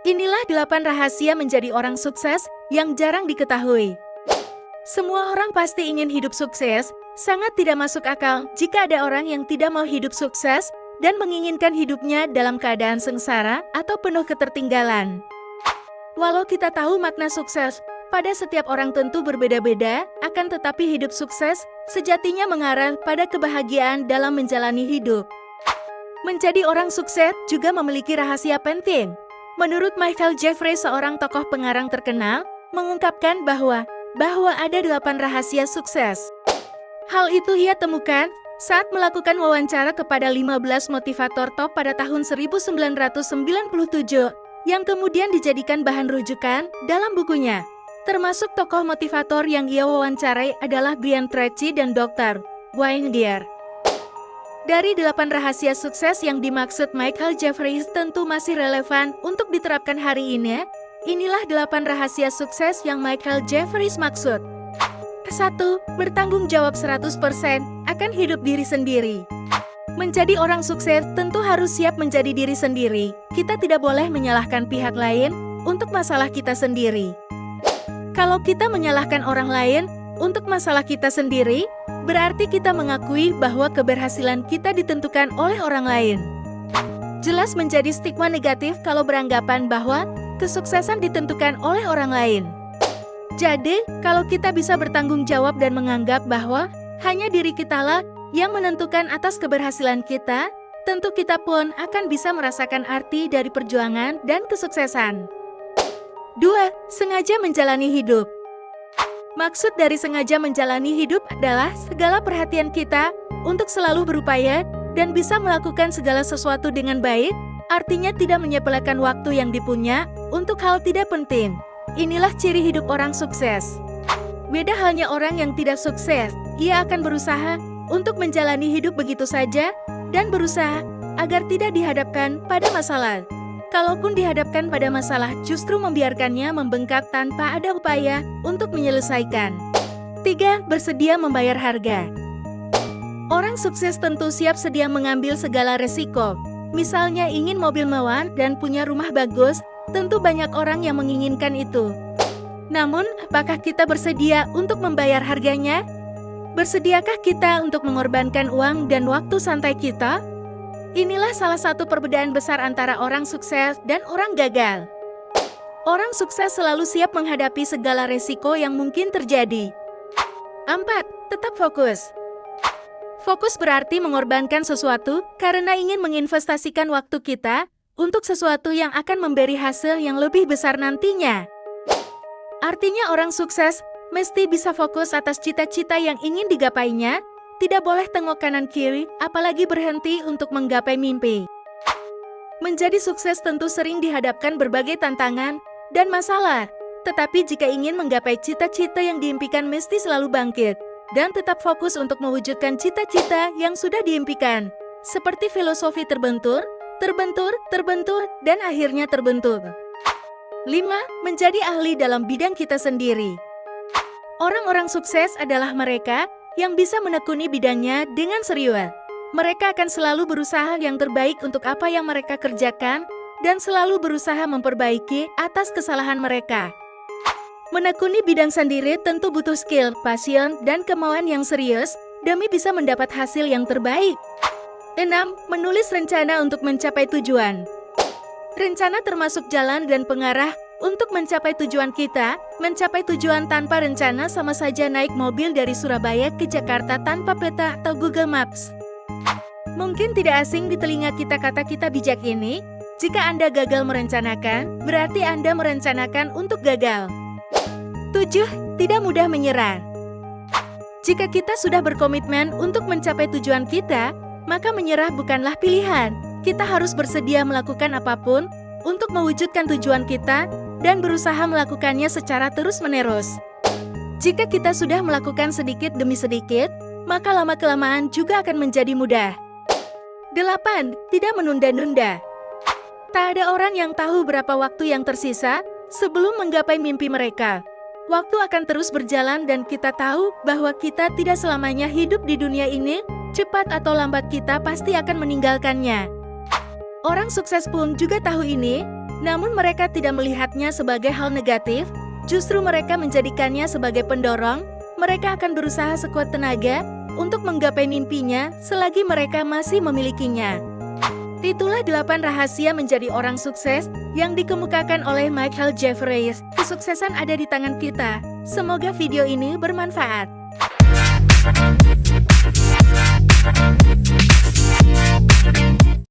Inilah 8 rahasia menjadi orang sukses yang jarang diketahui. Semua orang pasti ingin hidup sukses, sangat tidak masuk akal jika ada orang yang tidak mau hidup sukses dan menginginkan hidupnya dalam keadaan sengsara atau penuh ketertinggalan. Walau kita tahu makna sukses, pada setiap orang tentu berbeda-beda, akan tetapi hidup sukses sejatinya mengarah pada kebahagiaan dalam menjalani hidup. Menjadi orang sukses juga memiliki rahasia penting. Menurut Michael Jeffrey, seorang tokoh pengarang terkenal, mengungkapkan bahwa ada 8 rahasia sukses. Hal itu ia temukan saat melakukan wawancara kepada 15 motivator top pada tahun 1997, yang kemudian dijadikan bahan rujukan dalam bukunya. Termasuk tokoh motivator yang ia wawancarai adalah Brian Tracy dan Dr. Wayne Dyer. Dari 8 rahasia sukses yang dimaksud Michael Jeffrey tentu masih relevan untuk diterapkan hari ini. Inilah 8 rahasia sukses yang Michael Jeffrey maksud. 1. Bertanggung jawab 100% akan hidup diri sendiri. Menjadi orang sukses tentu harus siap menjadi diri sendiri. Kita tidak boleh menyalahkan pihak lain untuk masalah kita sendiri. Kalau kita menyalahkan orang lain untuk masalah kita sendiri, berarti kita mengakui bahwa keberhasilan kita ditentukan oleh orang lain. Jelas menjadi stigma negatif kalau beranggapan bahwa kesuksesan ditentukan oleh orang lain. Jadi, kalau kita bisa bertanggung jawab dan menganggap bahwa hanya diri kitalah yang menentukan atas keberhasilan kita, tentu kita pun akan bisa merasakan arti dari perjuangan dan kesuksesan. 2. Sengaja menjalani hidup. Maksud dari sengaja menjalani hidup adalah segala perhatian kita untuk selalu berupaya dan bisa melakukan segala sesuatu dengan baik, artinya tidak menyepelekan waktu yang dipunya untuk hal tidak penting. Inilah ciri hidup orang sukses. Beda halnya orang yang tidak sukses, ia akan berusaha untuk menjalani hidup begitu saja dan berusaha agar tidak dihadapkan pada masalah. Kalaupun dihadapkan pada masalah, justru membiarkannya membengkak tanpa ada upaya untuk menyelesaikan. 3. Bersedia membayar harga. Orang sukses tentu siap sedia mengambil segala resiko. Misalnya ingin mobil mewah dan punya rumah bagus, tentu banyak orang yang menginginkan itu. Namun, apakah kita bersedia untuk membayar harganya? Bersediakah kita untuk mengorbankan uang dan waktu santai kita? Inilah salah satu perbedaan besar antara orang sukses dan orang gagal. Orang sukses selalu siap menghadapi segala resiko yang mungkin terjadi. 4. Tetap fokus. Fokus berarti mengorbankan sesuatu karena ingin menginvestasikan waktu kita untuk sesuatu yang akan memberi hasil yang lebih besar nantinya. Artinya orang sukses mesti bisa fokus atas cita-cita yang ingin digapainya, tidak boleh tengok kanan kiri, apalagi berhenti untuk menggapai mimpi. Menjadi sukses tentu sering dihadapkan berbagai tantangan dan masalah, tetapi jika ingin menggapai cita-cita yang diimpikan mesti selalu bangkit dan tetap fokus untuk mewujudkan cita-cita yang sudah diimpikan. Seperti filosofi terbentur, dan akhirnya terbentur. 5. Menjadi ahli dalam bidang kita sendiri. Orang-orang sukses adalah mereka yang bisa menekuni bidangnya dengan serius. Mereka akan selalu berusaha yang terbaik untuk apa yang mereka kerjakan dan selalu berusaha memperbaiki atas kesalahan mereka. Menekuni bidang sendiri tentu butuh skill, passion, dan kemauan yang serius demi bisa mendapat hasil yang terbaik. 6. Menulis rencana untuk mencapai tujuan. Rencana termasuk jalan dan pengarah untuk mencapai tujuan kita. Mencapai tujuan tanpa rencana sama saja naik mobil dari Surabaya ke Jakarta tanpa peta atau Google Maps. Mungkin tidak asing di telinga kita kata kita bijak ini. Jika Anda gagal merencanakan, berarti Anda merencanakan untuk gagal. 7. Tidak mudah menyerah. Jika kita sudah berkomitmen untuk mencapai tujuan kita, maka menyerah bukanlah pilihan. Kita harus bersedia melakukan apapun untuk mewujudkan tujuan kita dan berusaha melakukannya secara terus-menerus. Jika kita sudah melakukan sedikit demi sedikit, maka lama-kelamaan juga akan menjadi mudah. 8. Tidak menunda-nunda. Tak ada orang yang tahu berapa waktu yang tersisa sebelum menggapai mimpi mereka. Waktu akan terus berjalan dan kita tahu bahwa kita tidak selamanya hidup di dunia ini, cepat atau lambat kita pasti akan meninggalkannya. Orang sukses pun juga tahu ini, Namun mereka tidak melihatnya sebagai hal negatif, justru mereka menjadikannya sebagai pendorong. Mereka akan berusaha sekuat tenaga untuk menggapai mimpinya selagi mereka masih memilikinya. Itulah 8 rahasia menjadi orang sukses yang dikemukakan oleh Michael Jeffries. Kesuksesan ada di tangan kita. Semoga video ini bermanfaat.